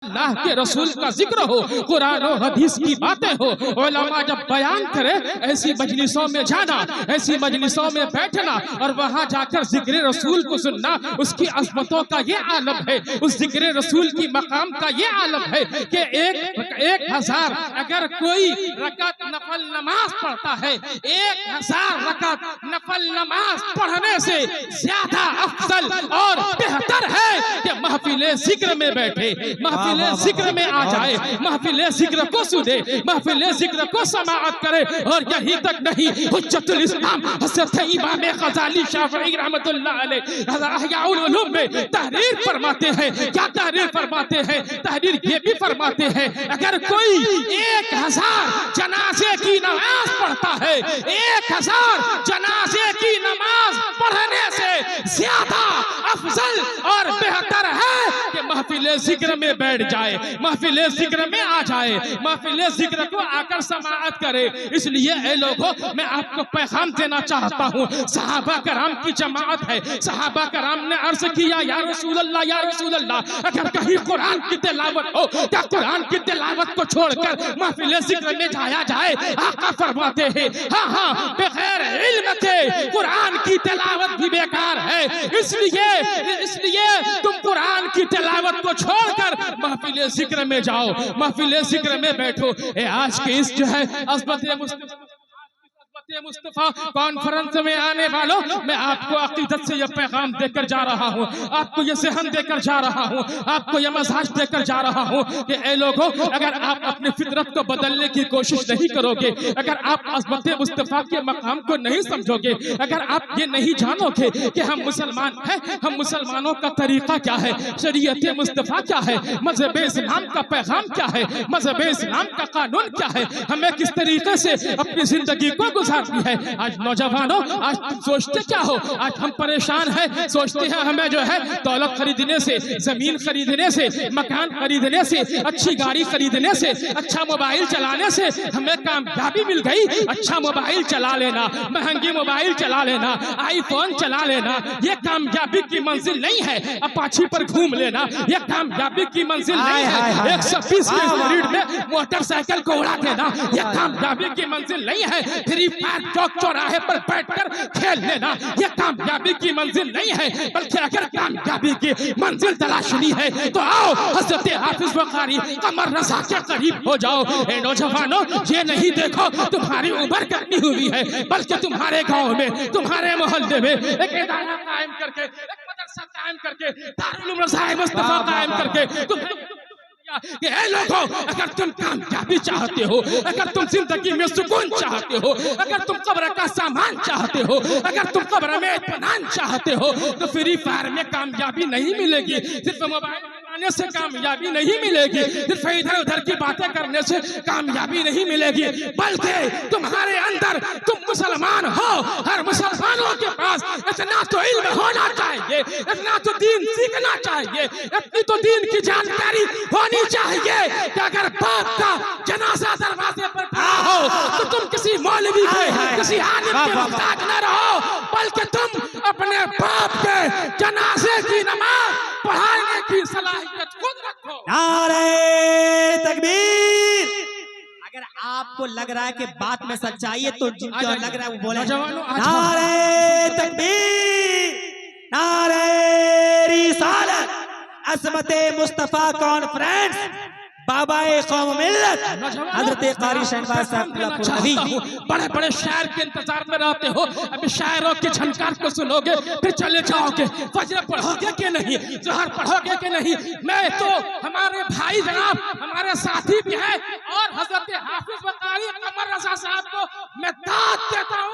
अल्लाह के रसूल का जिक्र हो, कुरान और हदीस की बातें हो, उलमा जब बयान करे ऐसी मजलिसों में जाना, ऐसी मजलिसों में बैठना और वहां जाकर जिक्र रसूल को सुनना, उसकी अज़मतों का ये आलम है, उस जिक्र रसूल की मकाम का ये आलम है कि 1000 अगर कोई रकात नफल नमाज पढ़ता है, 1000 रकात नफल नमाज पढ़ने से ज्यादा अफजल और बेहतर है कि महफिले जिक्र में बैठे, महफिले जिक्र में आ जाए, महफिले जिक्र को सुने, महफिले जिक्र को समाअत करे। और यही तक नहीं, हुज्जतुल इस्लाम हज़रत इमाम गज़ाली शाफ़िई रहमतुल्लाह अलैह उलूम में तहरीर फरमाते हैं। क्या तहरीर फरमाते हैं? तहरीर ये भी फरमाते हैं अगर कोई 1000 जनाजे की नमाज पढ़ता है, 1000 जनाजे की नमाज पढ़ने से ज्यादा अफजल और बेहतर है कि महफिले जिक्र में बैठ जाए, महफिले जिक्र में आ जाए, महफिले जिक्र को आकर समाअत करे। इसलिए ऐ लोगों, मैं आपको पैगाम देना चाहता हूँ, सहाबा कराम की जमात है, सहाबा कराम ने अर्ज किया या रसूल अल्लाह, या रसूल अल्लाह, अगर कहीं कुरान की तिलावत हो, क्या कुरान की तिलावत को छोड़कर महफिले जिक्र में जाया जाए? आका फरमाते हैं हाँ, बगैर इल्म के कुरान की तिलावत भी बेकार है। इसलिए तुम कुरान की तिलावत को छोड़कर महफिले जिक्र में जाओ, महफिले जिक्र में बैठो। आज के इस जो है मुस्तफा कॉन्फ्रेंस में आने वालों, मैं आपको अकीदत से यह पैगाम देकर जा रहा हूँ, आपको यह सहन देकर जा रहा हूँ, आपको यह मजाज देकर जा रहा हूँ कि ऐ लोगों, अगर आप अपनी फितरत को बदलने की कोशिश नहीं करोगे, अगर आप अज़मत मुस्तफा के मकाम को नहीं समझोगे, अगर आप ये नहीं जानोगे कि हम मुसलमान हैं, हम मुसलमानों का तरीका क्या है, शरीयत मुस्तफा क्या है, मजहब इस्लाम का पैगाम क्या है, मजहब इस्लाम का कानून क्या है, हमें किस तरीके से अपनी जिंदगी को गुजारनी है। आज नौजवानों, आज तुम सोचते क्या हो? आज हम परेशान हैं, सोचते हैं हमें जो है दौलत खरीदने से, जमीन खरीदने से, मकान खरीदने से, अच्छी गाड़ी खरीदने से, अच्छा मोबाइल चलाने से हमें कामयाबी मिल गई। अच्छा मोबाइल चला लेना, महंगी मोबाइल चला लेना, आईफोन चला लेना, ये कामयाबी की मंजिल नहीं है। अपाची पर घूम लेना, ये कामयाबी की मंजिल नहीं है। 120 की स्पीड में मोटरसाइकिल को उड़ा देना, ये कामयाबी की मंजिल नहीं है। फ्री चौक चौराहे पर बैठकर खेल लेना, यह कामयाबी की मंजिल नहीं है। बल्कि अगर कामयाबी की मंजिल तलाशनी है तो आओ हज़रत हाफिज बुखारी कमर रज़ा के करीब हो जाओ। ए नौजवानों, ये नहीं देखो तुम्हारी उम्र कितनी हुई है, बल्कि तुम्हारे गांव में, तुम्हारे मोहल्ले में एक इदारा कायम करके, एक मदरसा कायम करके, दारुल उलूम रज़ाए मुस्तफा कायम करके कि लोगों, अगर तुम कामयाबी चाहते हो, अगर तुम जिंदगी में सुकून चाहते हो, अगर तुम कब्र का सामान चाहते हो, अगर तुम कब्र में इत्मीनान चाहते हो, तो फ्री फायर में कामयाबी नहीं मिलेगी, सिर्फ मोबाइल चलाने से कामयाबी नहीं मिलेगी, सिर्फ इधर उधर की बातें करने से कामयाबी नहीं मिलेगी, बल्कि तुम्हारे अंदर, तुम मुसलमान हो, हर मुसलमानों के पास इतना तो इल्म होना चाहिए, इतना तो दीन सीखना चाहिए, इतनी तो दीन की जानकारी होनी चाहिए कि अगर बाप का जनाजा दरवाजे पर खड़ा हो तो तुम किसी मौलवी के, किसी आलिम के मुहताज न रहो, बल्कि तुम अपने बाप के जनाजे की नमाज पढ़ाने की सलाहियत खुद रखो। नारे तकबीर। अगर आपको लग रहा है कि बात में सच्चाई है तो जिनको लग रहा है वो बोले नारे तकबीर, नारे रिसालत, अज़मते मुस्तफा कॉन्फ्रेंस, बाबा कौम मिल्लत हज़रत क़ारी शहनवाज साहब। बड़े बड़े शायर के इंतजार में रहते हो, अभी शायरों के झनकार को सुनोगे फिर चले जाओगे। फजर पढ़ोगे कि नहीं, ज़ोहर पढ़ोगे कि नहीं? मैं तो हमारे भाई जनाब, हमारे साथी भी हैं, और हज़रत हाफिज बुखारी कमर रज़ा साहब को मैं दाद देता हूँ